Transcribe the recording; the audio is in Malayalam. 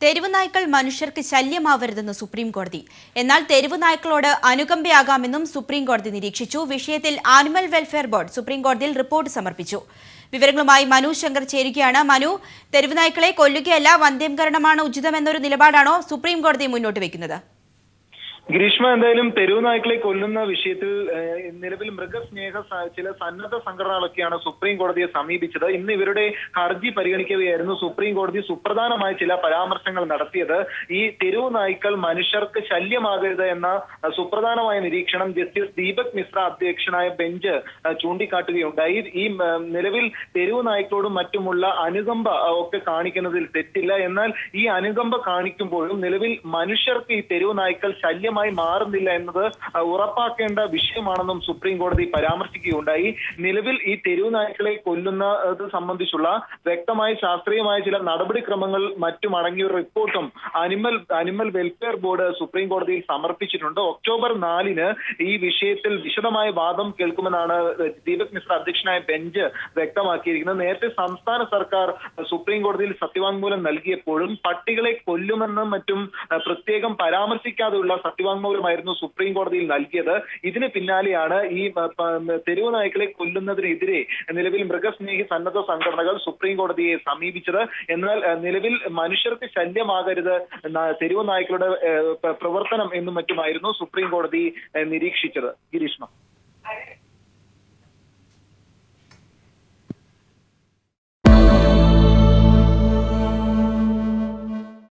തെരുവ് നായ്ക്കൾ മനുഷ്യർക്ക് ശല്യമാവരുതെന്ന് സുപ്രീം കോടതി. എന്നാൽ തെരുവ് നായ്ക്കളോട് അനുകമ്പയാകാമെന്നും സുപ്രീം കോടതി നിരീക്ഷിച്ചു. വിഷയത്തിൽ ആനിമൽ വെൽഫെയർ ബോർഡ് സുപ്രീം കോടതിയിൽ റിപ്പോർട്ട് സമർപ്പിച്ചു. വിവരങ്ങളുമായി മനു ശങ്കർ ചേരുകയാണ്. മനു, തെരുവ് നായ്ക്കളെ കൊല്ലുകയല്ല, വന്ധ്യംകരണമാണ് ഉചിതമെന്നൊരു നിലപാടാണോ സുപ്രീം കോടതി മുന്നോട്ട് വയ്ക്കുന്നത്? ഗ്രീഷ്മ, എന്തായാലും തെരുവ് നായ്ക്കളെ കൊല്ലുന്ന വിഷയത്തിൽ നിലവിൽ മൃഗസ്നേഹ ചില സന്നദ്ധ സംഘടനകളൊക്കെയാണ് സുപ്രീം കോടതിയെ സമീപിച്ചത്. ഇന്ന് ഇവരുടെ ഹർജി പരിഗണിക്കവെയായിരുന്നു സുപ്രീം കോടതി സുപ്രധാനമായ ചില പരാമർശങ്ങൾ നടത്തിയത്. ഈ തെരുവ് നായ്ക്കൾ മനുഷ്യർക്ക് ശല്യമാകരുത് എന്ന സുപ്രധാനമായ നിരീക്ഷണം ജസ്റ്റിസ് ദീപക് മിശ്ര അധ്യക്ഷനായ ബെഞ്ച് ചൂണ്ടിക്കാട്ടുകയുണ്ടായി. ഈ നിലവിൽ തെരുവ് നായ്ക്കളോടും മറ്റുമുള്ള അനുകമ്പ ഒക്കെ കാണിക്കുന്നതിൽ തെറ്റില്ല. എന്നാൽ ഈ അനുകമ്പ കാണിക്കുമ്പോഴും നിലവിൽ മനുഷ്യർക്ക് ഈ തെരുവ് നായ്ക്കൾ ശല്യം മാറുന്നില്ല എന്നത് ഉറപ്പാക്കേണ്ട വിഷയമാണെന്നും സുപ്രീം കോടതി പരാമർശിക്കുകയുണ്ടായി. നിലവിൽ ഈ തെരുവ് നായ്ക്കളെ കൊല്ലുന്നത് സംബന്ധിച്ചുള്ള വ്യക്തമായ ശാസ്ത്രീയമായ ചില നടപടിക്രമങ്ങൾ മറ്റും അടങ്ങിയ ഒരു റിപ്പോർട്ടും അനിമൽ വെൽഫെയർ ബോർഡ് സുപ്രീം കോടതിയിൽ സമർപ്പിച്ചിട്ടുണ്ട്. ഒക്ടോബർ 4-ന് ഈ വിഷയത്തിൽ വിശദമായ വാദം കേൾക്കുമെന്നാണ് ദീപക് മിശ്ര അധ്യക്ഷനായ ബെഞ്ച് വ്യക്തമാക്കിയിരിക്കുന്നത്. നേരത്തെ സംസ്ഥാന സർക്കാർ സുപ്രീം കോടതിയിൽ സത്യവാങ്മൂലം നൽകിയപ്പോഴും പട്ടികളെ കൊല്ലുമെന്നും മറ്റും പ്രത്യേകം പരാമർശിക്കാതെയുള്ള സത്യവാങ്മൂലമായിരുന്നു സുപ്രീം കോടതിയിൽ നൽകിയത്. ഇതിന് പിന്നാലെയാണ് ഈ തെരുവ് നായ്ക്കളെ കൊല്ലുന്നതിനെതിരെ നിലവിൽ മൃഗസ്നേഹി സന്നദ്ധ സംഘടനകൾ സുപ്രീം കോടതിയെ സമീപിച്ചത്. എന്നാൽ നിലവിൽ മനുഷ്യർക്ക് ശല്യമാകരുത് തെരുവ് നായ്ക്കളുടെ പ്രവർത്തനം എന്നും മറ്റുമായിരുന്നു സുപ്രീം കോടതി നിരീക്ഷിച്ചത്. ഗിരീഷ്മ.